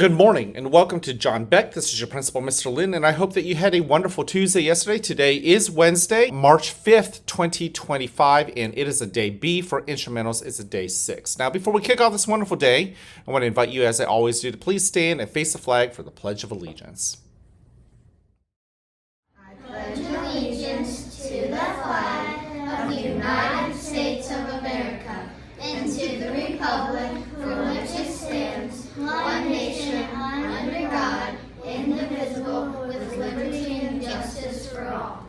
Good morning and welcome to John Beck. This is your principal, Mr. Lin, and I hope that you had a wonderful Tuesday yesterday. Today is Wednesday, March 5th, 2025, and it is a day B. For instrumentals, it's a day 6. Now, before we kick off this wonderful day, I want to invite you, as I always do, to please stand and face the flag for the Pledge of Allegiance. I pledge allegiance to the flag of the United States of America and to the republic for which it stands, one nation, under God, indivisible, with liberty and justice for all.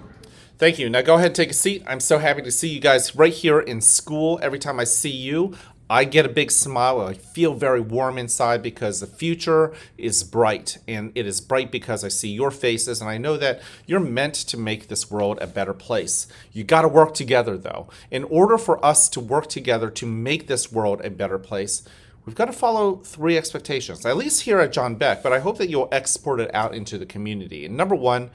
Thank you. Now go ahead and take a seat. I'm so happy to see you guys right here in school. Every time I see you, I get a big smile. I feel very warm inside because the future is bright, and it is bright because I see your faces, and I know that you're meant to make this world a better place. You got to work together, though. In order for us to work together to make this world a better place, we've got to follow 3 expectations, at least here at John Beck, but I hope that you'll export it out into the community. And number 1,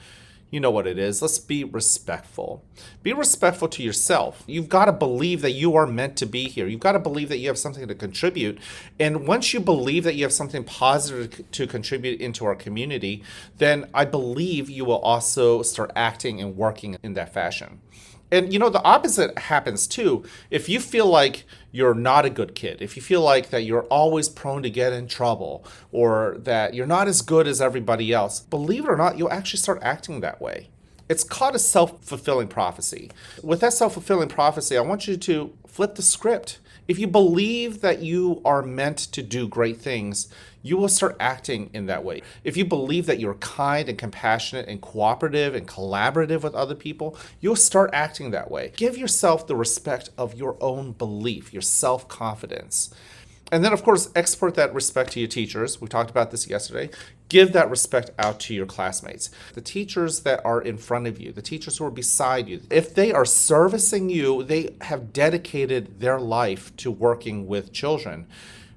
you know what it is. Let's be respectful. Be respectful to yourself. You've got to believe that you are meant to be here. You've got to believe that you have something to contribute. And once you believe that you have something positive to contribute into our community, then I believe you will also start acting and working in that fashion. And you know, the opposite happens too. If you feel like you're not a good kid, if you feel like that you're always prone to get in trouble, or that you're not as good as everybody else, believe it or not, you'll actually start acting that way. It's called a self-fulfilling prophecy. With that self-fulfilling prophecy, I want you to flip the script. If you believe that you are meant to do great things, you will start acting in that way. If you believe that you're kind and compassionate and cooperative and collaborative with other people, you'll start acting that way. Give yourself the respect of your own belief, your self-confidence. And then, of course, export that respect to your teachers. We talked about this yesterday. Give that respect out to your classmates. The teachers that are in front of you, the teachers who are beside you, if they are servicing you, they have dedicated their life to working with children,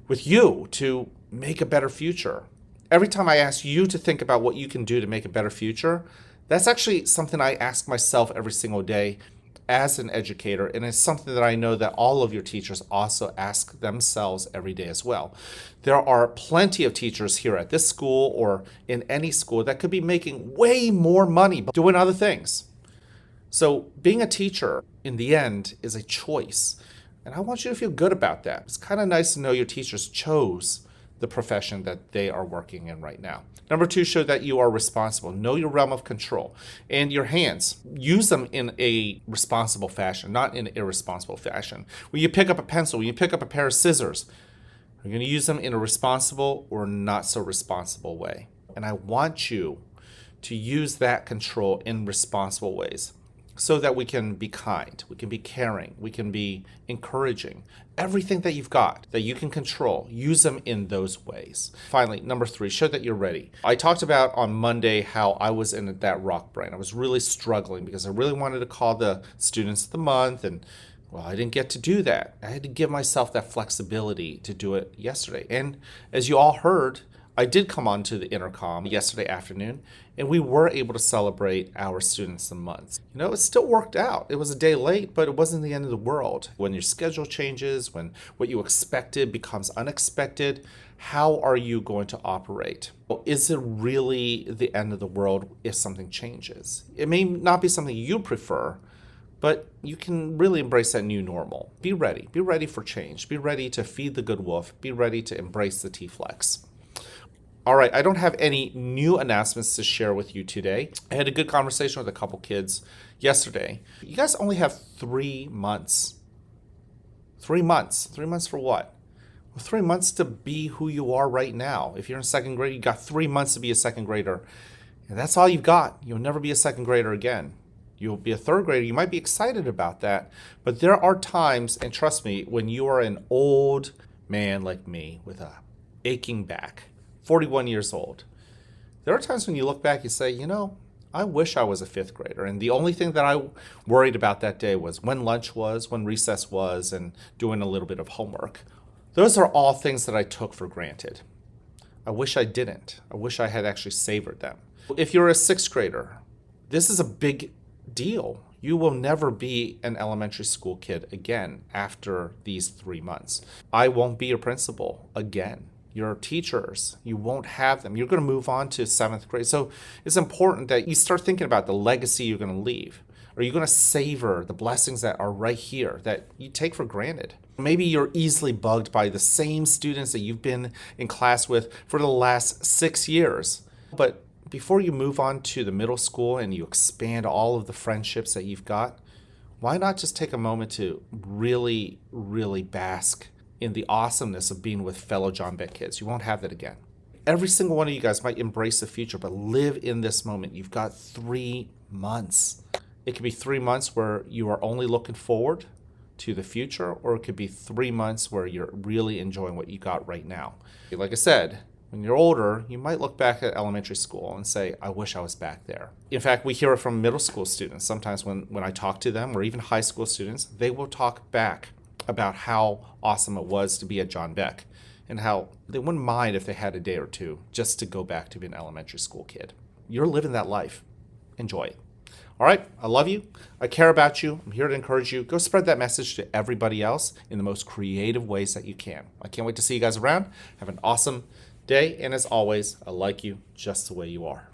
with you, to make a better future. Every time I ask you to think about what you can do to make a better future, that's actually something I ask myself every single day as an educator, and it's something that I know that all of your teachers also ask themselves every day as well. There are plenty of teachers here at this school or in any school that could be making way more money but doing other things. So being a teacher, in the end, is a choice. And I want you to feel good about that. It's kind of nice to know your teachers chose the profession that they are working in right now. Number 2, show that you are responsible. Know your realm of control. And your hands, use them in a responsible fashion, not in an irresponsible fashion. When you pick up a pencil, when you pick up a pair of scissors, you're going to use them in a responsible or not so responsible way. And I want you to use that control in responsible ways, so that we can be kind, we can be caring, we can be encouraging. Everything that you've got that you can control, use them in those ways. Finally, number 3, show that you're ready. I talked about on Monday how I was in that rock brain. I was really struggling because I really wanted to call the students of the month, and well, I didn't get to do that. I had to give myself that flexibility to do it yesterday. And as you all heard, I did come on to the intercom yesterday afternoon, and we were able to celebrate our students of the month. You know, it still worked out. It was a day late, but it wasn't the end of the world. When your schedule changes, when what you expected becomes unexpected, how are you going to operate? Well, is it really the end of the world if something changes? It may not be something you prefer, but you can really embrace that new normal. Be ready. Be ready for change. Be ready to feed the good wolf. Be ready to embrace the T-Flex. All right, I don't have any new announcements to share with you today. I had a good conversation with a couple kids yesterday. You guys only have 3 months. 3 months. 3 months for what? Well, 3 months to be who you are right now. If you're in second grade, you got 3 months to be a second grader. And that's all you've got. You'll never be a second grader again. You'll be a third grader. You might be excited about that. But there are times, and trust me, when you are an old man like me with a aching back, 41 years old, there are times when you look back, you say, you know, I wish I was a 5th grader. And the only thing that I worried about that day was when lunch was, when recess was, and doing a little bit of homework. Those are all things that I took for granted. I wish I didn't. I wish I had actually savored them. If you're a 6th grader, this is a big deal. You will never be an elementary school kid again after these 3 months. I won't be your principal again. your teachers. You won't have them. You're going to move on to 7th grade. So it's important that you start thinking about the legacy you're going to leave. Are you going to savor the blessings that are right here that you take for granted? Maybe you're easily bugged by the same students that you've been in class with for the last 6 years. But before you move on to the middle school and you expand all of the friendships that you've got, why not just take a moment to really, really bask in the awesomeness of being with fellow John Beck kids? You won't have that again. Every single one of you guys might embrace the future, but live in this moment. You've got 3 months. It could be 3 months where you are only looking forward to the future, or it could be 3 months where you're really enjoying what you got right now. Like I said, when you're older, you might look back at elementary school and say, I wish I was back there. In fact, we hear it from middle school students. Sometimes when I talk to them, or even high school students, they will talk back about how awesome it was to be at John Beck and how they wouldn't mind if they had a day or two just to go back to be an elementary school kid. You're living that life. Enjoy it. All right, I love you. I care about you. I'm here to encourage you. Go spread that message to everybody else in the most creative ways that you can. I can't wait to see you guys around. Have an awesome day. And as always, I like you just the way you are.